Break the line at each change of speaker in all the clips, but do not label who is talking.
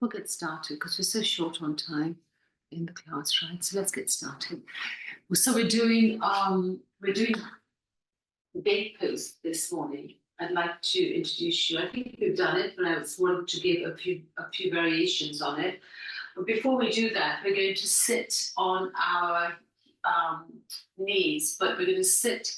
we'll get started because we're so short on time in the class, right? So let's get started. So we're doing the gate pose this morning. I'd like to introduce you. I think we've done it, but I just wanted to give a few variations on it. But before we do that, we're going to sit on our knees, but we're going to sit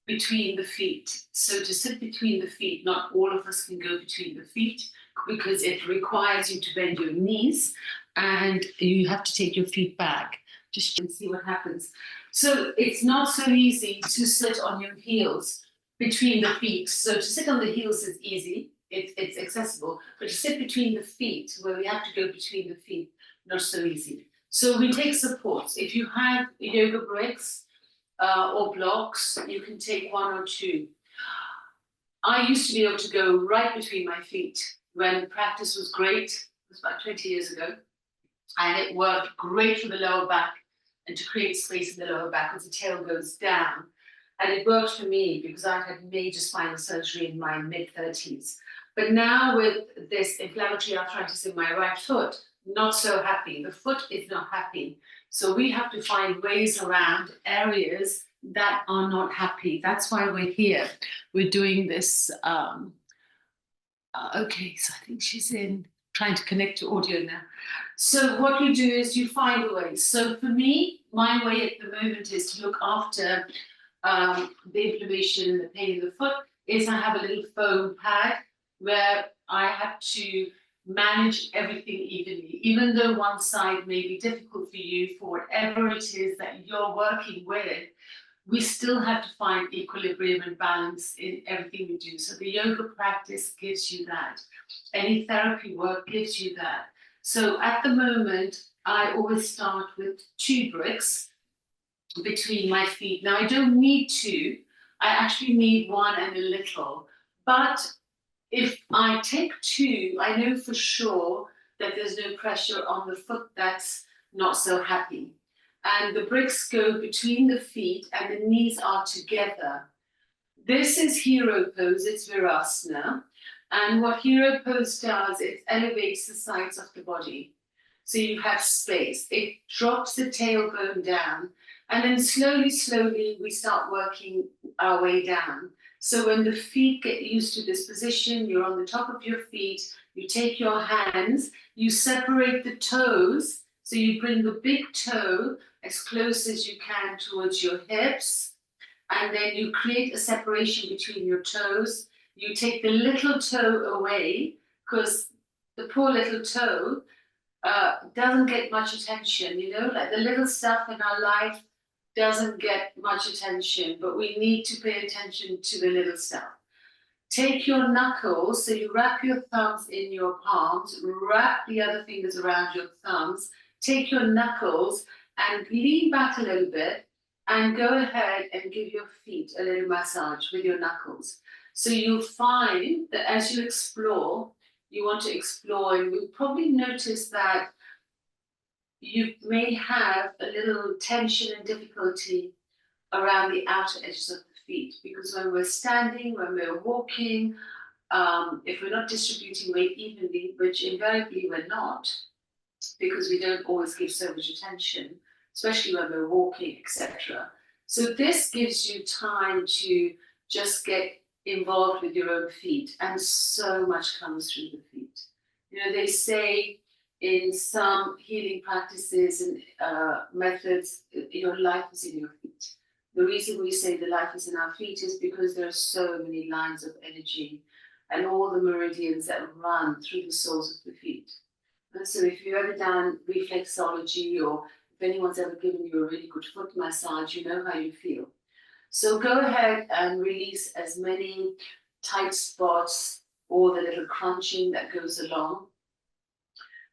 between the feet. So to sit between the feet, not all of us can go between the feet because it requires you to bend your knees and you have to take your feet back. Just see what happens. So it's not so easy to sit on your heels between the feet. So to sit on the heels is easy, it's accessible, but to sit between the feet, where we have to go between the feet, not so easy. So we take supports. If you have yoga bricks, or blocks, you can take one or two. I used to be able to go right between my feet when practice was great. It was about 20 years ago. And it worked great for the lower back and to create space in the lower back as the tail goes down. And it worked for me because I had major spinal surgery in my mid-30s. But now with this inflammatory arthritis in my right foot, not so happy. The foot is not happy. So we have to find ways around areas that are not happy. That's why we're here. We're doing this. Okay, so I think she's trying to connect to audio now. So what you do is you find a way. So for me, my way at the moment is to look after the inflammation and the pain in the foot is I have a little foam pad where I have to manage everything evenly. Even though one side may be difficult for you for whatever it is that you're working with, we still have to find equilibrium and balance in everything we do. So the yoga practice gives you that. Any therapy work gives you that. So at the moment, I always start with 2 bricks between my feet. Now I don't need 2, I actually need 1 and a little, but if I take 2, I know for sure that there's no pressure on the foot that's not so happy. And the bricks go between the feet and the knees are together. This is hero pose, it's Virasana. And what hero pose does, it elevates the sides of the body. So you have space. It drops the tailbone down. And then slowly, slowly, we start working our way down. So when the feet get used to this position, you're on the top of your feet, you take your hands, you separate the toes. So you bring the big toe as close as you can towards your hips. And then you create a separation between your toes. You take the little toe away because the poor little toe doesn't get much attention, like the little stuff in our life doesn't get much attention, but we need to pay attention to the little stuff. Take your knuckles, so you wrap your thumbs in your palms, wrap the other fingers around your thumbs, take your knuckles and lean back a little bit and go ahead and give your feet a little massage with your knuckles. So you'll find that as you explore, you want to explore, and you'll probably notice that you may have a little tension and difficulty around the outer edges of the feet, because when we're standing, when we're walking, if we're not distributing weight evenly, which invariably we're not, because we don't always give so much attention, especially when we're walking, etc. So this gives you time to just get involved with your own feet, and so much comes through the feet. They say in some healing practices and methods, your life is in your feet. The reason we say the life is in our feet is because there are so many lines of energy and all the meridians that run through the soles of the feet. And so if you've ever done reflexology, or if anyone's ever given you a really good foot massage, you know how you feel. So go ahead and release as many tight spots or the little crunching that goes along,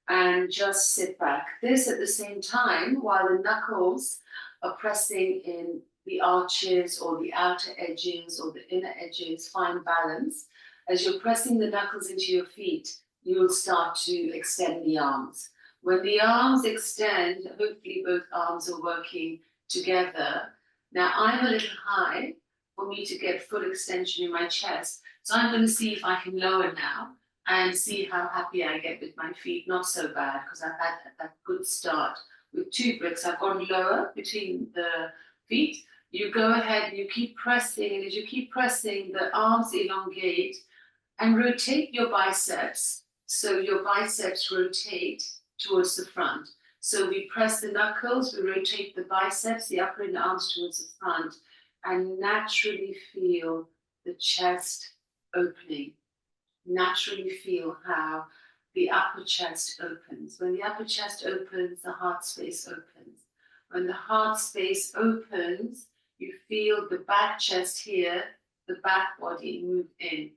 and just sit back. This at the same time, while the knuckles are pressing in the arches or the outer edges or the inner edges, find balance. As you're pressing the knuckles into your feet, you will start to extend the arms. When the arms extend, hopefully both arms are working together. Now I'm a little high for me to get full extension in my chest, so I'm going to see if I can lower now. and see how happy I get with my feet. Not so bad, because I've had a good start. With 2 bricks, I've gone lower between the feet. You go ahead and you keep pressing, and as you keep pressing, the arms elongate and rotate your biceps. So your biceps rotate towards the front. So we press the knuckles, we rotate the biceps, the upper inner arms towards the front, and naturally feel the chest opening. Naturally feel how the upper chest opens. When the upper chest opens, the heart space opens. When the heart space opens, you feel the back chest here, the back body move in.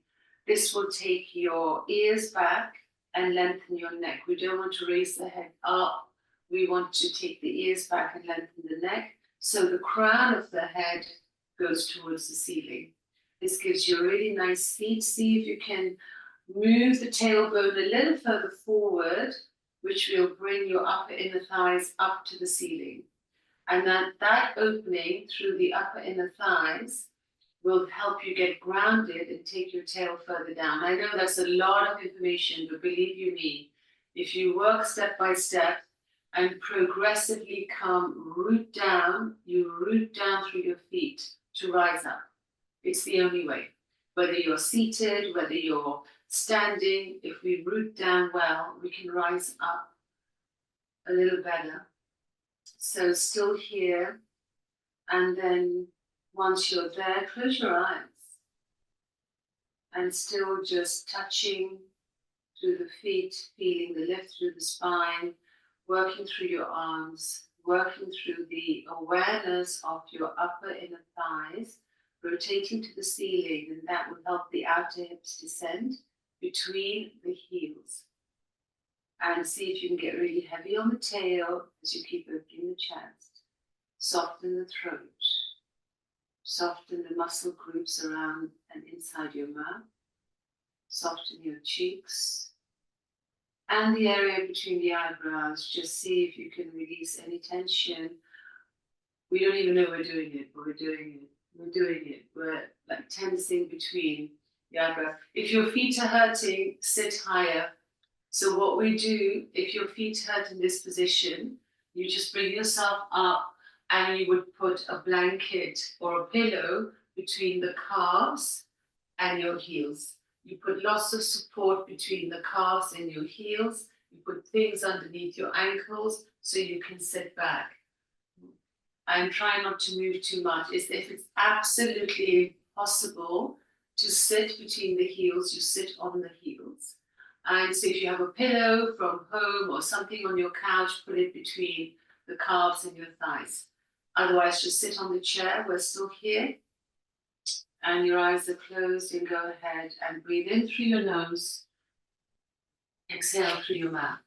This will take your ears back and lengthen your neck. We don't want to raise the head up. We want to take the ears back and lengthen the neck. So the crown of the head goes towards the ceiling. This gives you a really nice seat. See if you can move the tailbone a little further forward, which will bring your upper inner thighs up to the ceiling. And that opening through the upper inner thighs will help you get grounded and take your tail further down. I know that's a lot of information, but believe you me, if you work step by step and progressively root down through your feet to rise up. It's the only way. Whether you're seated, whether you're standing, if we root down well, we can rise up a little better. So still here, and then once you're there, close your eyes. And still just touching through the feet, feeling the lift through the spine, working through your arms, working through the awareness of your upper inner thighs, rotating to the ceiling, and that will help the outer hips descend between the heels. And see if you can get really heavy on the tail as you keep opening the chest. Soften the throat. Soften the muscle groups around and inside your mouth. Soften your cheeks. And the area between the eyebrows. Just see if you can release any tension. We don't even know we're doing it, but we're doing it. We're doing it. We're like tensing between the eyebrows. If your feet are hurting, sit higher. So what we do, if your feet hurt in this position, you just bring yourself up and you would put a blanket or a pillow between the calves and your heels. You put lots of support between the calves and your heels. You put things underneath your ankles so you can sit back. And try not to move too much. If it's absolutely possible to sit between the heels, you sit on the heels. And so if you have a pillow from home or something on your couch, put it between the calves and your thighs. Otherwise, just sit on the chair. We're still here. And your eyes are closed, and go ahead and breathe in through your nose. Exhale through your mouth.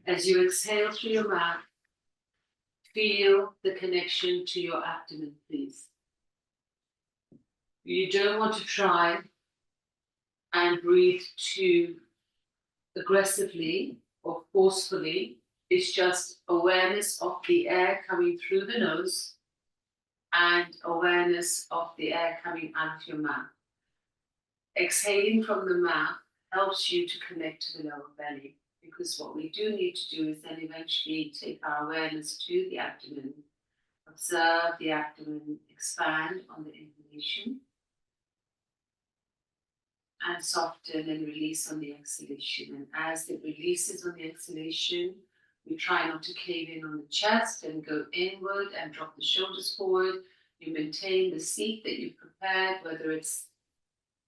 As you exhale through your mouth, feel the connection to your abdomen, please. You don't want to try and breathe too aggressively or forcefully. It's just awareness of the air coming through the nose and awareness of the air coming out of your mouth. Exhaling from the mouth helps you to connect to the lower belly, because what we do need to do is then eventually take our awareness to the abdomen, observe the abdomen expand on the inhalation, and soften and release on the exhalation. And as it releases on the exhalation, we try not to cave in on the chest and go inward and drop the shoulders forward. You maintain the seat that you've prepared, whether it's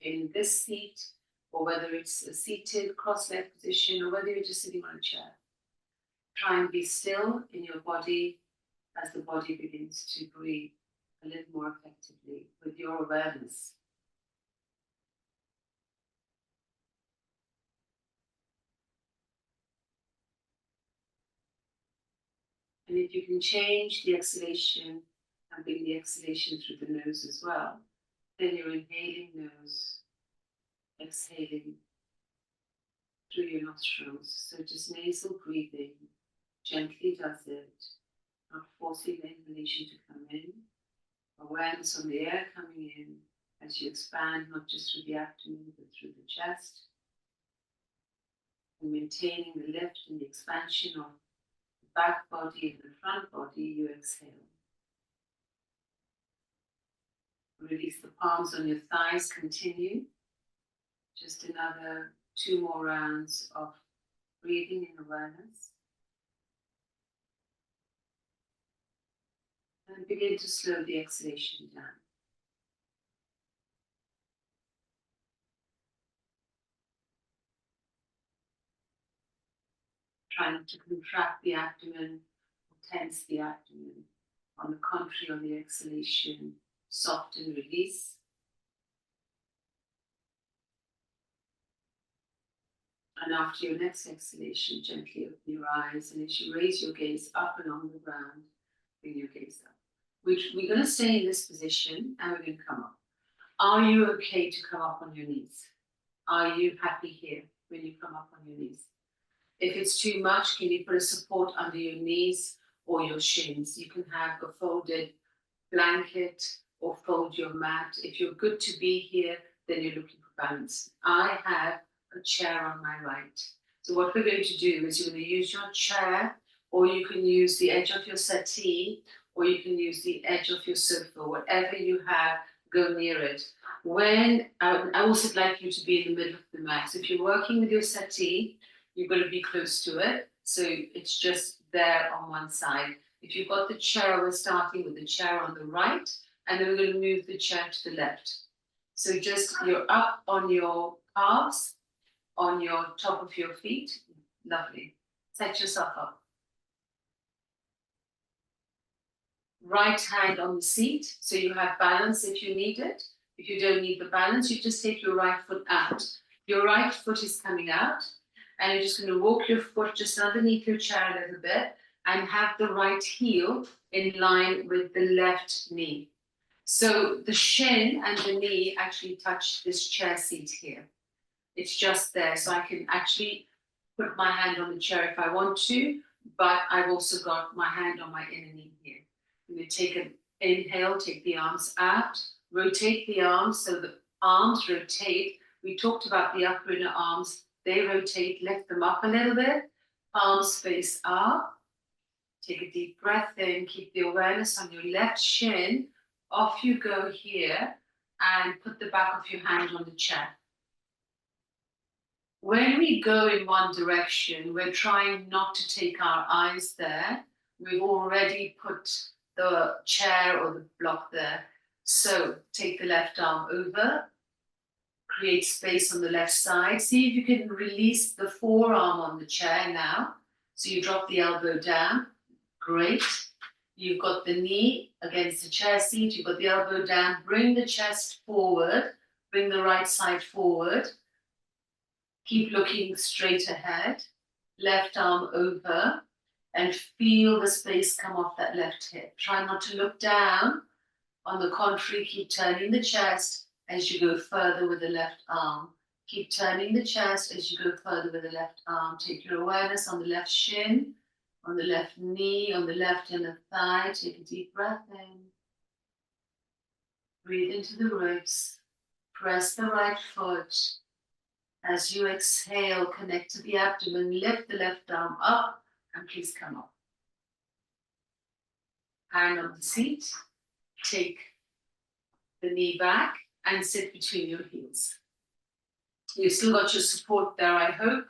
in this seat or whether it's a seated cross-leg position or whether you're just sitting on a chair. Try and be still in your body as the body begins to breathe a little more effectively with your awareness. And if you can change the exhalation and bring the exhalation through the nose as well, then you're inhaling nose, exhaling through your nostrils. So just nasal breathing, gently does it, not forcing the inhalation to come in. Awareness on the air coming in as you expand, not just through the abdomen, but through the chest. and maintaining the lift and the expansion of the back body and the front body, you exhale. Release the palms on your thighs, continue. Just another 2 more rounds of breathing in awareness. And begin to slow the exhalation down. Trying to contract the abdomen or tense the abdomen. On the contrary, on the exhalation, soften, release. And after your next exhalation, gently open your eyes, and as you raise your gaze up and on the ground, bring your gaze up. We're going to stay in this position and we're going to come up. Are you okay to come up on your knees? Are you happy here when you come up on your knees? If it's too much, can you put a support under your knees or your shins? You can have a folded blanket or fold your mat. If you're good to be here, then you're looking for balance. I have a chair on my right. So what we're going to do is you're going to use your chair, or you can use the edge of your settee, or you can use the edge of your sofa. Whatever you have, go near it. When I also like you to be in the middle of the mat. So if you're working with your settee, you're going to be close to it. So it's just there on one side. If you've got the chair, we're starting with the chair on the right, and then we're going to move the chair to the left. So just you're up on your calves, on your top of your feet. Lovely. Set yourself up. Right hand on the seat, so you have balance if you need it. If you don't need the balance, you just take your right foot out. Your right foot is coming out, and you're just going to walk your foot just underneath your chair a little bit and have the right heel in line with the left knee. So the shin and the knee actually touch this chair seat here. It's just there, so I can actually put my hand on the chair if I want to, but I've also got my hand on my inner knee here. I'm going to take an inhale, take the arms out, rotate the arms so the arms rotate. We talked about the upper inner arms. They rotate, lift them up a little bit, palms face up. Take a deep breath in, keep the awareness on your left shin. Off you go here, and put the back of your hand on the chair. When we go in one direction, we're trying not to take our eyes there. We've already put the chair or the block there. So take the left arm over, create space on the left side. See if you can release the forearm on the chair now. So you drop the elbow down. Great. You've got the knee against the chair seat. You've got the elbow down. Bring the chest forward. Bring the right side forward. Keep looking straight ahead. Left arm over. And feel the space come off that left hip. Try not to look down. On the contrary, keep turning the chest as you go further with the left arm. Keep turning the chest as you go further with the left arm. Take your awareness on the left shin, on the left knee, on the left inner thigh. Take a deep breath in. Breathe into the ribs. Press the right foot. As you exhale, connect to the abdomen. Lift the left arm up and please come up. Hand on the seat. Take the knee back and sit between your heels. You've still got your support there, I hope.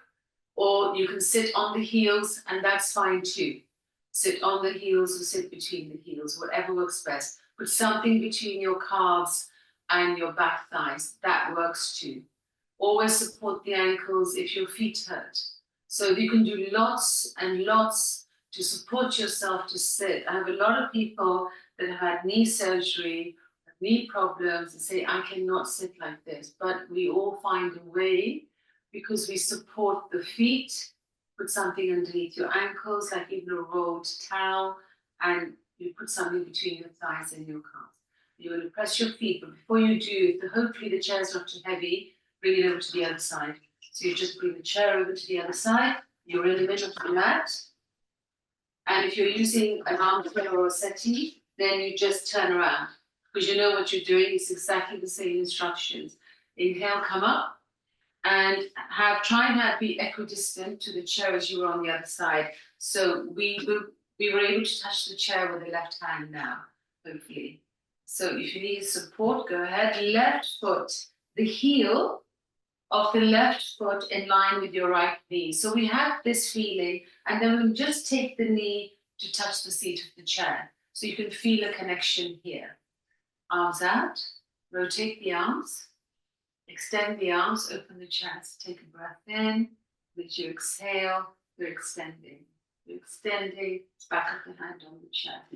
Or you can sit on the heels, and that's fine too. Sit on the heels or sit between the heels, whatever works best. Put something between your calves and your back thighs. That works too. Always support the ankles if your feet hurt. So you can do lots and lots to support yourself to sit. I have a lot of people that have had knee surgery, knee problems, and say, I cannot sit like this. But we all find a way, because we support the feet. Put something underneath your ankles, like even a rolled towel, and you put something between your thighs and your calves. You're going to press your feet, but before you do, hopefully the chair is not too heavy, bring it over to the other side. So you just bring the chair over to the other side. You're in the middle of the mat. And if you're using an armchair or a settee, then you just turn around, because you know what you're doing. It's exactly the same instructions. Inhale, come up, and try and be equidistant to the chair as you were on the other side. So we were able to touch the chair with the left hand now, hopefully. So if you need support, go ahead. Left foot, the heel of the left foot in line with your right knee. So we have this feeling, and then we just take the knee to touch the seat of the chair. So you can feel a connection here. Arms out, rotate the arms, extend the arms, open the chest, take a breath in. As you exhale, you're extending. You're extending, back of the hand on the chest.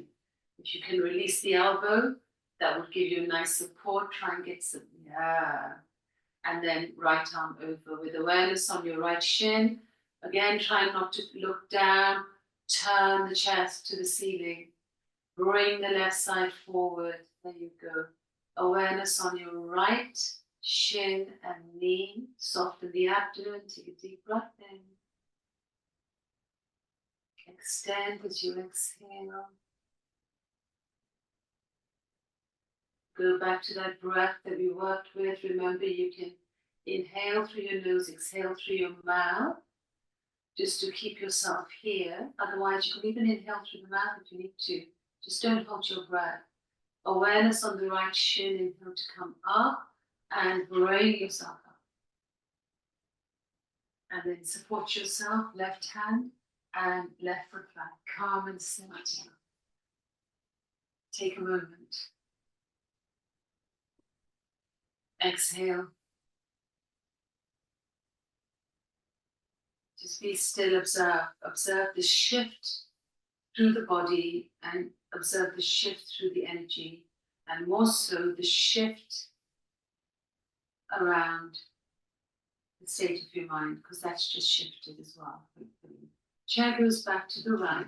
If you can release the elbow, that would give you a nice support. Try and get some, yeah. And then right arm over with awareness on your right shin. Again, try not to look down. Turn the chest to the ceiling. Bring the left side forward. There you go. Awareness on your right shin and knee. Soften the abdomen. Take a deep breath in. Extend as you exhale. Go back to that breath that we worked with. Remember, you can inhale through your nose, exhale through your mouth, just to keep yourself here. Otherwise, you can even inhale through the mouth if you need to. Just don't hold your breath. Awareness on the right shin, inhale to come up and bring yourself up. And then support yourself, left hand and left foot back. Calm and center. Take a moment. Exhale. Just be still, observe. Observe the shift through the body and observe the shift through the energy, and more so the shift around the state of your mind, because that's just shifted as well. Hopefully. Chair goes back to the right.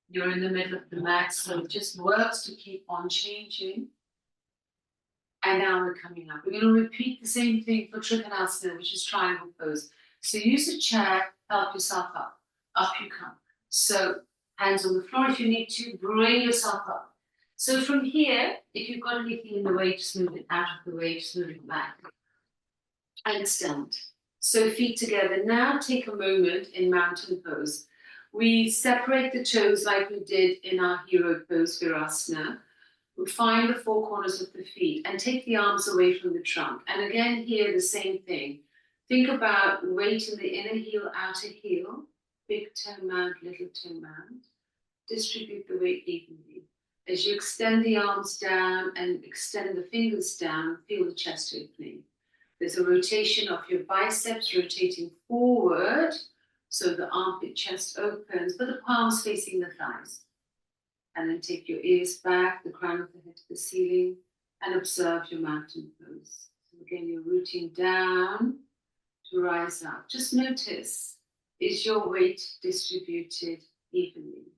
You're in the middle of the mat, so it just works to keep on changing. And now we're coming up. We're going to repeat the same thing for Trikonasana, which is triangle pose. So use a chair, help yourself up. Up you come. So hands on the floor if you need to, bring yourself up. So from here, if you've got anything in the way, just move it out of the way, just move it back. And stand. So feet together. Now take a moment in mountain pose. We separate the toes like we did in our hero pose, Virasana. We find the four corners of the feet and take the arms away from the trunk. And again here, the same thing. Think about weight in the inner heel, outer heel, big toe mount, little toe mount. Distribute the weight evenly. As you extend the arms down and extend the fingers down, feel the chest opening. There's a rotation of your biceps rotating forward, so the armpit chest opens, but the palms facing the thighs. And then take your ears back, the crown of the head to the ceiling, and observe your mountain pose. So again, you're rooting down to rise up. Just notice, is your weight distributed evenly?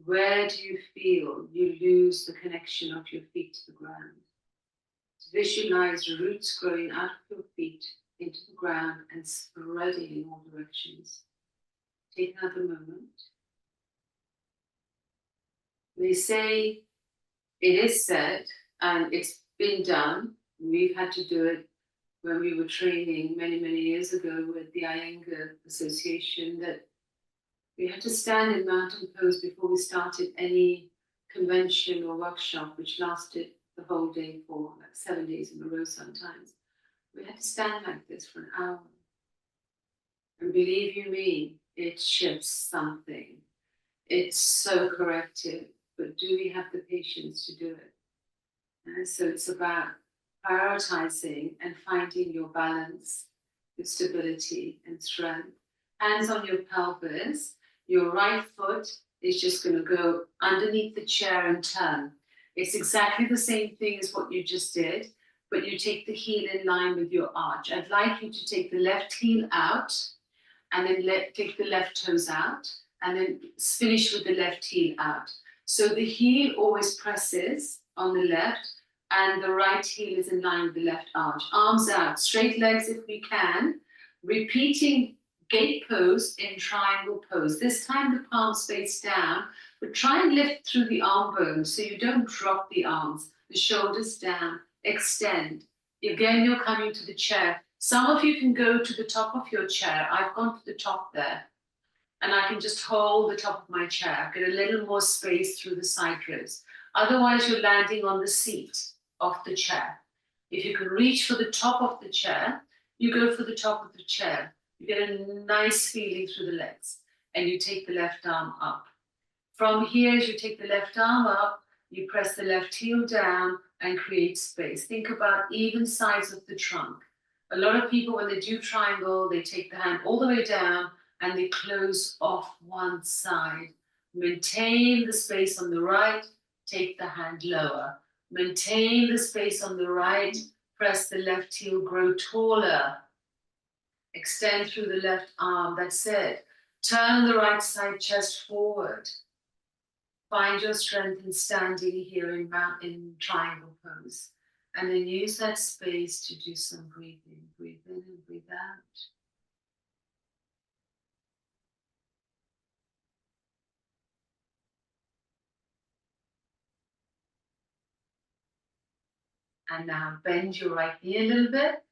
Where do you feel you lose the connection of your feet to the ground? Visualize roots growing out of your feet into the ground and spreading in all directions. Take another moment. They say, it is said, and it's been done, we've had to do it when we were training many, many years ago with the Iyengar Association, that we had to stand in mountain pose before we started any convention or workshop, which lasted the whole day for like 7 days in a row sometimes. We had to stand like this for an hour. And believe you me, it shifts something. It's so corrective. But do we have the patience to do it? And so it's about prioritizing and finding your balance, your stability and strength. Hands on your pelvis. Your right foot is just going to go underneath the chair and turn. It's exactly the same thing as what you just did, but you take the heel in line with your arch. I'd like you to take the left heel out and then take the left toes out and then finish with the left heel out. So the heel always presses on the left and the right heel is in line with the left arch. Arms out, straight legs if we can. Repeating gate pose in triangle pose. This time the palms face down, but try and lift through the arm bones so you don't drop the arms. The shoulders down, extend. Again, you're coming to the chair. Some of you can go to the top of your chair. I've gone to the top there. And I can just hold the top of my chair, get a little more space through the side ribs. Otherwise, you're landing on the seat of the chair. If you can reach for the top of the chair, you go for the top of the chair. You get a nice feeling through the legs, and you take the left arm up. From here, as you take the left arm up, you press the left heel down and create space. Think about even sides of the trunk. A lot of people, when they do triangle, they take the hand all the way down and they close off one side. Maintain the space on the right, take the hand lower. Maintain the space on the right, press the left heel, grow taller. Extend through the left arm, that's it. Turn the right side chest forward. Find your strength in standing here in triangle pose. And then use that space to do some breathing. Breathe in and breathe out. And now bend your right knee a little bit.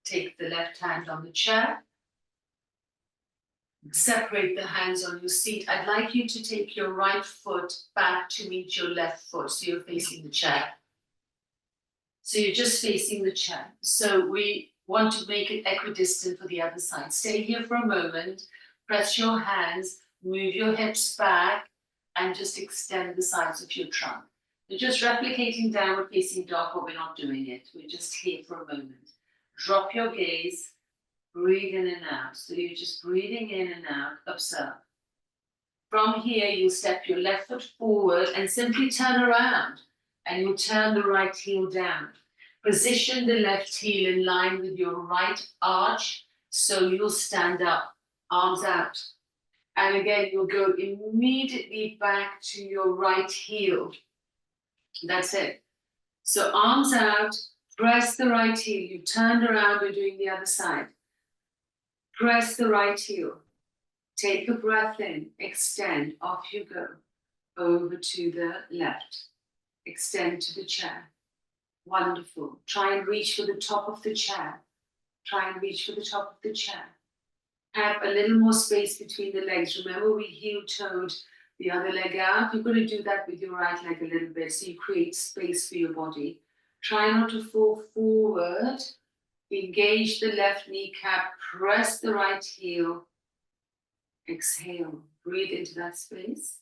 Take the left hand on the chair. Separate the hands on your seat. I'd like you to take your right foot back to meet your left foot, so you're facing the chair. So you're just facing the chair. So we want to make it equidistant for the other side. Stay here for a moment, press your hands, move your hips back, and just extend the sides of your trunk. We're just replicating downward facing dog, but we're not doing it. We're just here for a moment. Drop your gaze, breathe in and out. So you're just breathing in and out, observe. From here, you'll step your left foot forward and simply turn around. And you'll turn the right heel down. Position the left heel in line with your right arch, so you'll stand up, arms out. And again, you'll go immediately back to your right heel. That's it. So arms out, press the right heel. You turned around, you're doing the other side. Press the right heel. Take a breath in, extend, off you go. Over to the left. Extend to the chair. Wonderful. Try and reach for the top of the chair. Try and reach for the top of the chair. Have a little more space between the legs. Remember, we heel-toed the other leg out. You're going to do that with your right leg a little bit, so you create space for your body. Try not to fall forward. Engage the left kneecap. Press the right heel. Exhale. Breathe into that space.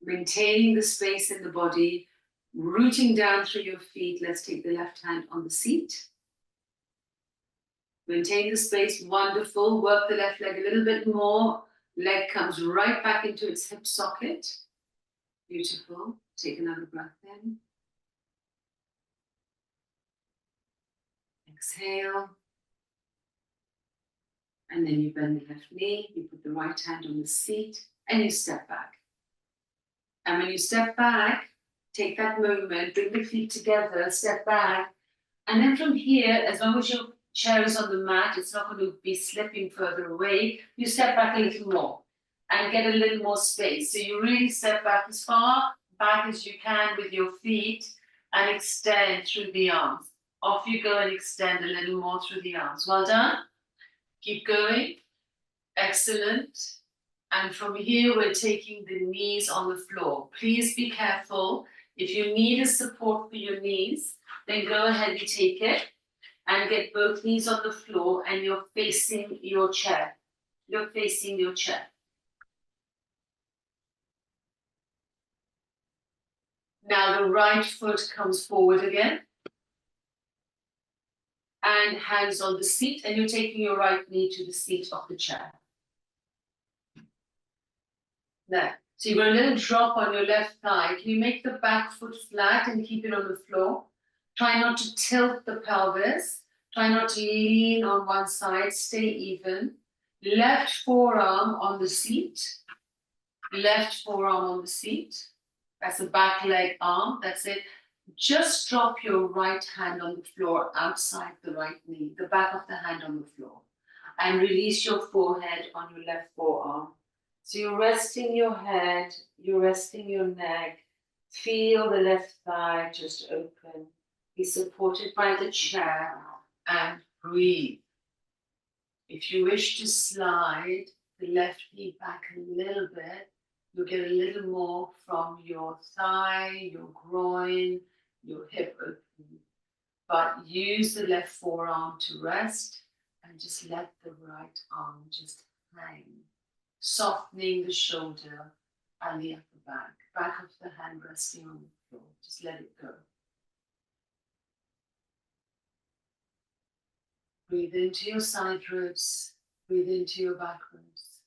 Maintaining the space in the body, rooting down through your feet. Let's take the left hand on the seat. Maintain the space, wonderful. Work the left leg a little bit more. Leg comes right back into its hip socket. Beautiful. Take another breath in. Exhale. And then you bend the left knee, you put the right hand on the seat, and you step back. And when you step back, take that moment, bring the feet together, step back. And then from here, as long as your chair is on the mat, it's not going to be slipping further away. You step back a little more and get a little more space. So you really step back as far back as you can with your feet and extend through the arms. Off you go and extend a little more through the arms. Well done. Keep going. Excellent. And from here, we're taking the knees on the floor. Please be careful. If you need a support for your knees, then go ahead and take it and get both knees on the floor and you're facing your chair. You're facing your chair. Now the right foot comes forward again. And hands on the seat, and you're taking your right knee to the seat of the chair. There. So you've got a little drop on your left thigh. Can you make the back foot flat and keep it on the floor? Try not to tilt the pelvis. Try not to lean on one side. Stay even. Left forearm on the seat. Left forearm on the seat. That's the back leg arm. That's it. Just drop your right hand on the floor outside the right knee, the back of the hand on the floor, and release your forehead on your left forearm. So you're resting your head, you're resting your neck, Feel the left thigh just open. Be supported by the chair and breathe. If you wish to slide the left knee back a little bit, you'll get a little more from your thigh, your groin, your hip opening. But use the left forearm to rest and just let the right arm just hang, softening the shoulder and the upper back of the hand resting on the floor. Just let it go. Breathe into your side ribs, breathe into your back ribs.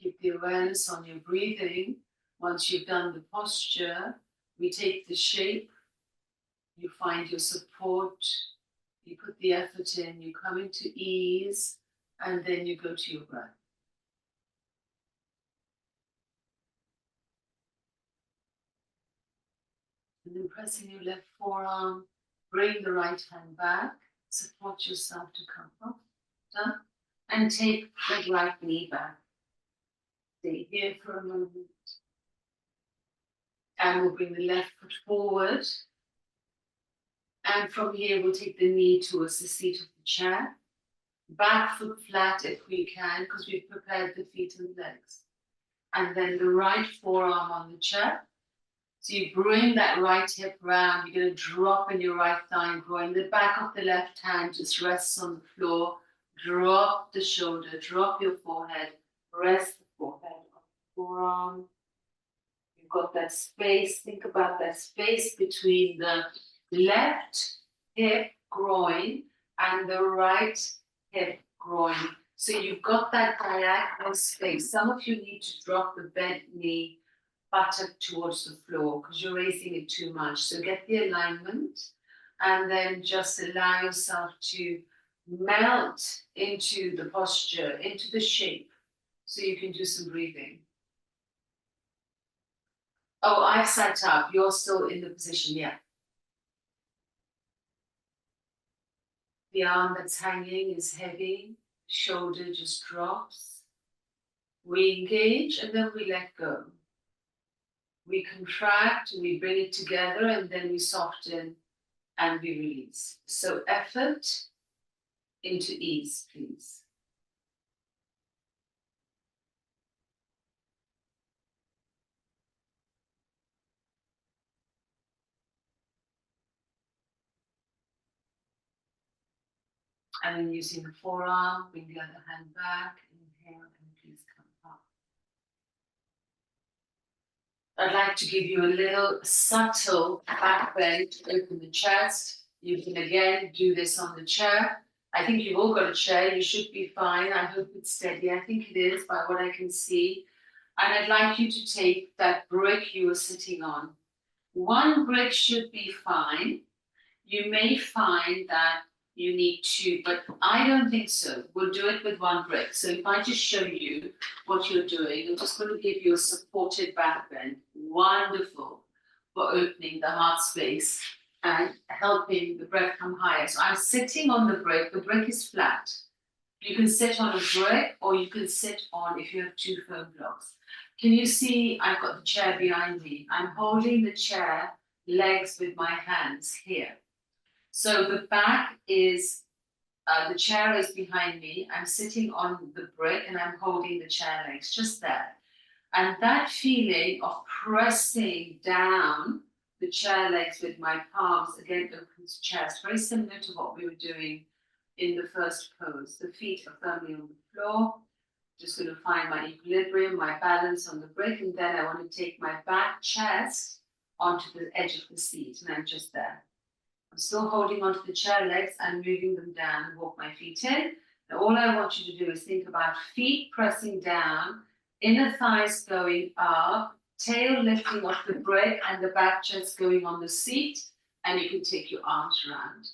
Keep the awareness on your breathing. Once you've done the posture, we take the shape, you find your support, you put the effort in, you come into ease, and then you go to your breath. And then pressing your left forearm, bring the right hand back, support yourself to come up, done, and take the right knee back. Stay here for a moment. And we'll bring the left foot forward. And from here, we'll take the knee towards the seat of the chair. Back foot flat if we can, because we've prepared the feet and legs. And then the right forearm on the chair. So you bring that right hip round, you're going to drop in your right thigh and groin. The back of the left hand just rests on the floor. Drop the shoulder, drop your forehead, rest the forehead on the forearm. You've got that space, think about that space between the left hip groin and the right hip groin. So you've got that diagonal space. Some of you need to drop the bent knee buttock towards the floor because you're raising it too much. So get the alignment and then just allow yourself to melt into the posture, into the shape, so you can do some breathing. Oh, I've sat up. You're still in the position, yeah. The arm that's hanging is heavy, shoulder just drops. We engage and then we let go. We contract, we bring it together, and then we soften and we release. So effort into ease, please. And then using the forearm, bring the other hand back, inhale, and please come up. I'd like to give you a little subtle back bend to open the chest. You can again do this on the chair. I think you've all got a chair, you should be fine. I hope it's steady. I think it is by what I can see. And I'd like you to take that brick you were sitting on. One brick should be fine. You may find that you need two, but I don't think so. We'll do it with one brick. So if I just show you what you're doing, I'm just going to give you a supported back bend. Wonderful for opening the heart space and helping the breath come higher. So I'm sitting on the brick is flat. You can sit on a brick or you can sit on, if you have two foam blocks. Can you see I've got the chair behind me? I'm holding the chair legs with my hands here. So the back is, the chair is behind me. I'm sitting on the brick and I'm holding the chair legs, just there. And that feeling of pressing down the chair legs with my palms, again, opens chest, very similar to what we were doing in the first pose. The feet are firmly on the floor. Just going to find my equilibrium, my balance on the brick, and then I want to take my back chest onto the edge of the seat, and I'm just there. I'm still holding onto the chair legs and moving them down and walk my feet in. Now all I want you to do is think about feet pressing down, inner thighs going up, tail lifting off the brick and the back chest going on the seat, and you can take your arms around.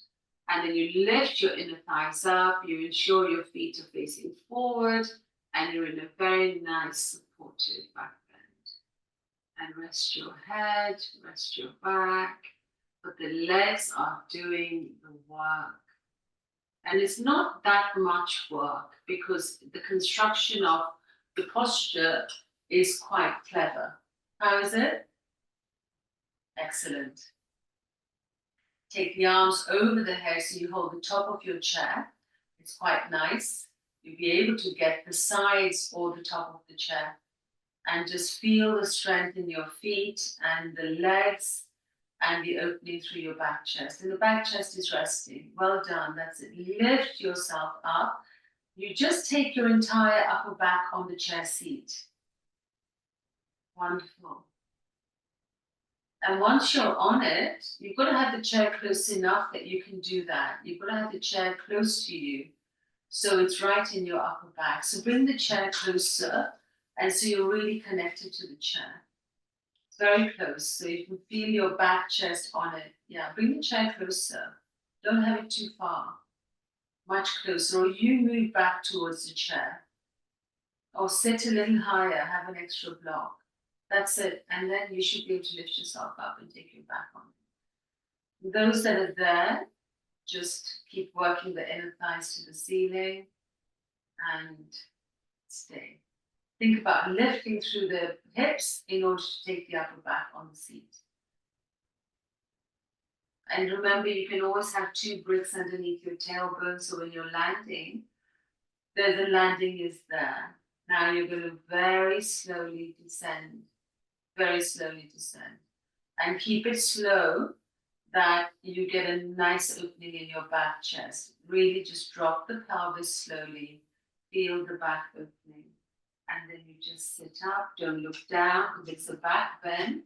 And then you lift your inner thighs up, you ensure your feet are facing forward, and you're in a very nice supported back bend. And rest your head, rest your back. But the legs are doing the work. And it's not that much work because the construction of the posture is quite clever. How is it? Excellent. Take the arms over the head so you hold the top of your chair. It's quite nice. You'll be able to get the sides or the top of the chair. And just feel the strength in your feet and the legs and the opening through your back chest. And the back chest is resting. Well done. That's it. Lift yourself up. You just take your entire upper back on the chair seat. Wonderful. And once you're on it, you've got to have the chair close enough that you can do that. You've got to have the chair close to you, so it's right in your upper back. So bring the chair closer, and so you're really connected to the chair. It's very close, so you can feel your back chest on it. Yeah, bring the chair closer. Don't have it too far. Much closer, or you move back towards the chair. Or sit a little higher, have an extra block. That's it. And then you should be able to lift yourself up and take your back on. Those that are there, just keep working the inner thighs to the ceiling and stay. Think about lifting through the hips in order to take the upper back on the seat. And remember, you can always have 2 bricks underneath your tailbone, so when you're landing, the landing is there. Now you're going to very slowly descend. Very slowly descend, and keep it slow that you get a nice opening in your back chest. Really just drop the pelvis slowly, feel the back opening, and then you just sit up. Don't look down because it's a back bend.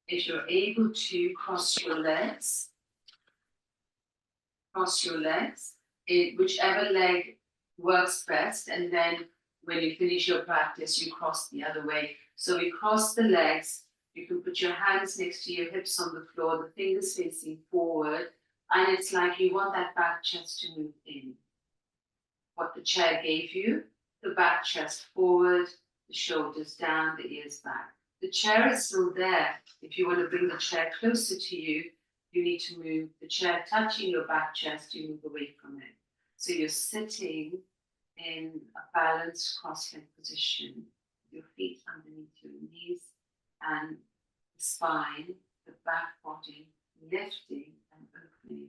If you're able to cross your legs, whichever leg works best, and then when you finish your practice, you cross the other way. So we cross the legs. You can put your hands next to your hips on the floor, the fingers facing forward, and it's like you want that back chest to move in. What the chair gave you, the back chest forward, the shoulders down, the ears back. The chair is still there. If you want to bring the chair closer to you, you need to move the chair touching your back chest, you move away from it. So you're sitting in a balanced cross-leg position, your feet underneath your knees and the spine, the back body lifting and opening.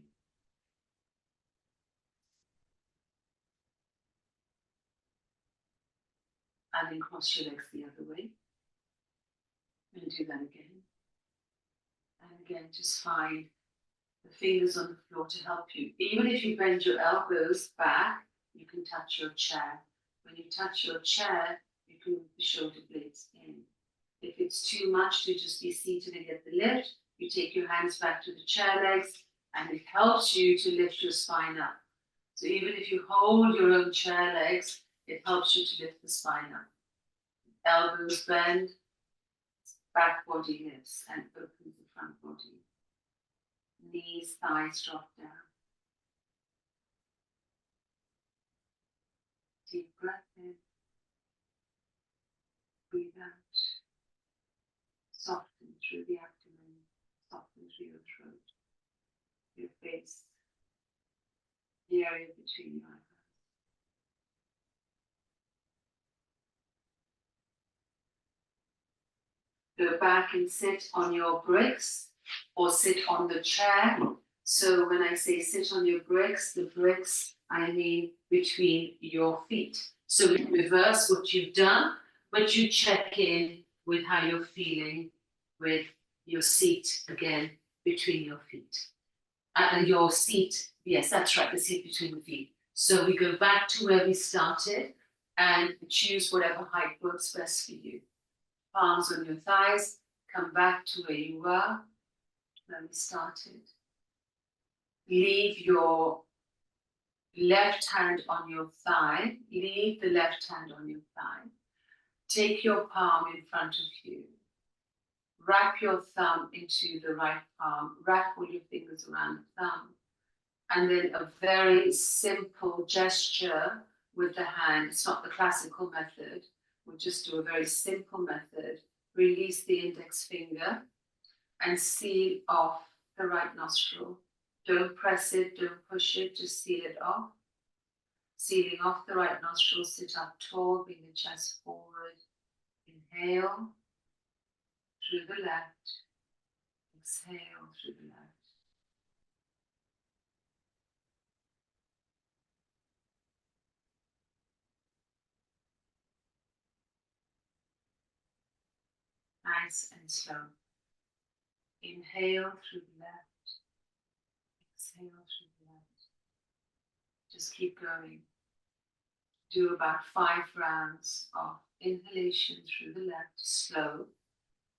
And then cross your legs the other way. And do that again. And again, just find the fingers on the floor to help you. Even if you bend your elbows back, you can touch your chair. When you touch your chair, you can move the shoulder blades in. If it's too much to just be seated and get the lift, you take your hands back to the chair legs, and it helps you to lift your spine up. So even if you hold your own chair legs, it helps you to lift the spine up. Elbows bend, back body lifts and opens the front body. Knees, thighs drop down. Deep breath in. Breathe out. Soften through the abdomen. Soften through your throat, your face, the area between your eyebrows. Go back and sit on your bricks or sit on the chair. So when I say sit on your bricks, the bricks, I mean between your feet. So we reverse what you've done, but you check in with how you're feeling with your seat again between your feet. Your seat, yes, that's right, the seat between the feet. So we go back to where we started and choose whatever height works best for you. Palms on your thighs, come back to where you were when we started. Leave your left hand on your thigh. Leave the left hand on your thigh. Take your palm in front of you. Wrap your thumb into the right palm. Wrap all your fingers around the thumb. And then a very simple gesture with the hand. It's not the classical method. We'll just do a very simple method. Release the index finger and seal off the right nostril. Don't press it, don't push it, just seal it off. Sealing off the right nostril, sit up tall, bring the chest forward. Inhale. through the left. Exhale through the left. Nice and slow. Inhale through the left. Exhale through the left. Just keep going. Do about 5 rounds of inhalation through the left, slow.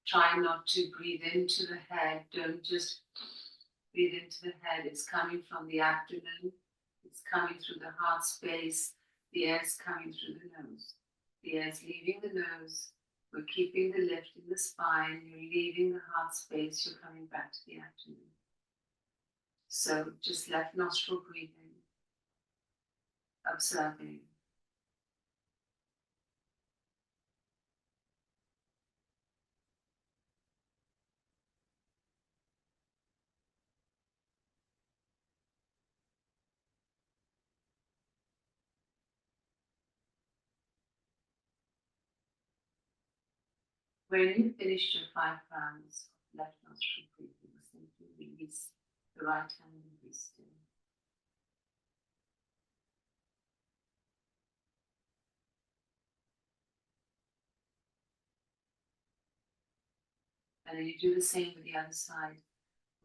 Try not to breathe into the head. Don't just breathe into the head. It's coming from the abdomen. It's coming through the heart space. The air's coming through the nose. The air's leaving the nose. We're keeping the lift in the spine. You're leaving the heart space. You're coming back to the abdomen. So just left nostril breathing. Observing. When you finish your 5 rounds of left nostril breathing, simply release the right hand and be still. And then you do the same with the other side.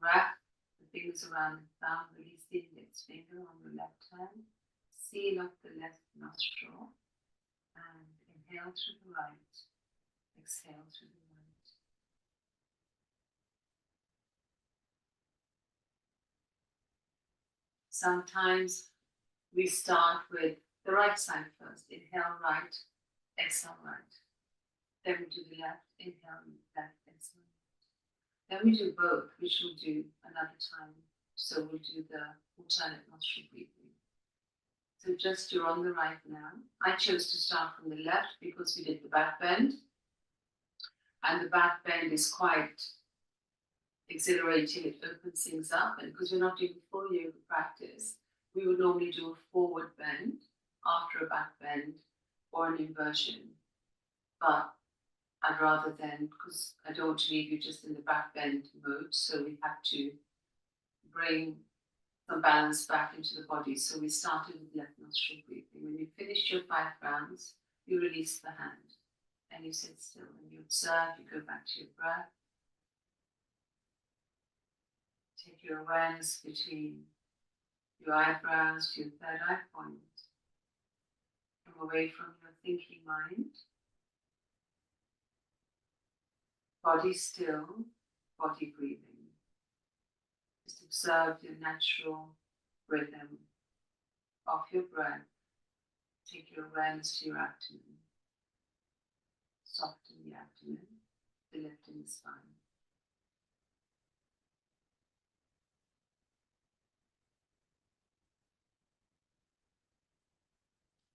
Wrap the fingers around the thumb, release the index finger on your left hand, seal up the left nostril, and inhale through the right, exhale through the right. Sometimes we start with the right side first. Inhale right, exhale right. Then we do the left, inhale left, exhale. Then we do both, which we'll do another time. So we'll do the alternate nostril breathing. So just you're on the right now. I chose to start from the left because we did the back bend. And the back bend is quite exhilarating. It opens things up. And because we're not doing full yoga practice, we would normally do a forward bend after a back bend or an inversion. But I'd rather then, because I don't want to leave you just in the back bend mode, so we have to bring some balance back into the body. So we started with left nostril breathing. When you finish your 5 rounds, you release the hand and you sit still and you observe, you go back to your breath. Take your awareness between your eyebrows to your third eye point. Come away from your thinking mind. Body still, body breathing. Just observe your natural rhythm of your breath. Take your awareness to your abdomen. Soften the abdomen, the lift in the spine.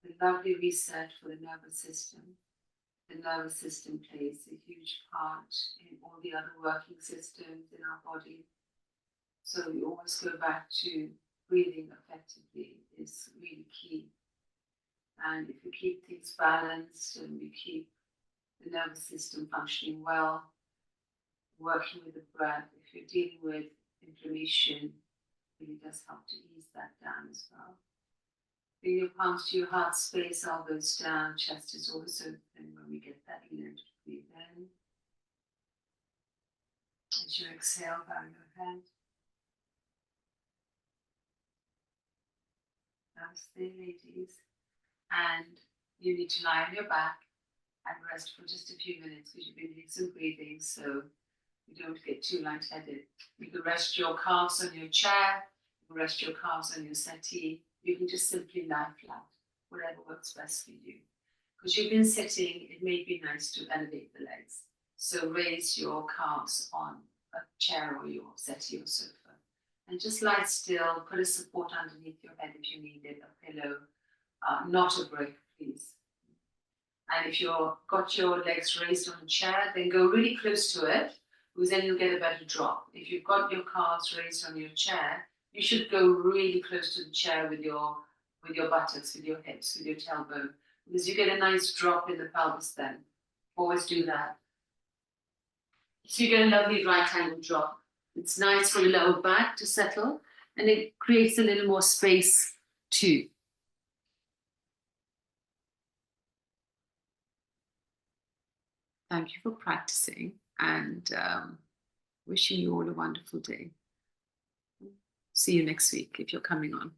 The lovely reset for the nervous system. The nervous system plays a huge part in all the other working systems in our body. So we always go back to breathing effectively is really key. And if we keep things balanced and we keep the nervous system functioning well, working with the breath, if you're dealing with inflammation, it really does help to ease that down as well. Bring your palms to your heart space, elbows down, chest is always open. When we get that, you know, to breathe in. As you exhale, bow your head. Namaste, ladies. And you need to lie on your back and rest for just a few minutes because you've been doing some breathing, so you don't get too lightheaded. You can rest your calves on your chair, you can rest your calves on your settee. You can just simply lie flat, whatever works best for you. Because you've been sitting, it may be nice to elevate the legs. So raise your calves on a chair or your settee or sofa. And just lie still, put a support underneath your head if you need it, a pillow, not a brick, please. And if you've got your legs raised on a chair, then go really close to it, because then you'll get a better drop. If you've got your calves raised on your chair, you should go really close to the chair with your buttocks, with your hips, with your tailbone, because you get a nice drop in the pelvis then. Always do that. So you get a lovely right angle drop. It's nice for the lower back to settle, and it creates a little more space too. Thank you for practicing, and wishing you all a wonderful day. See you next week if you're coming on.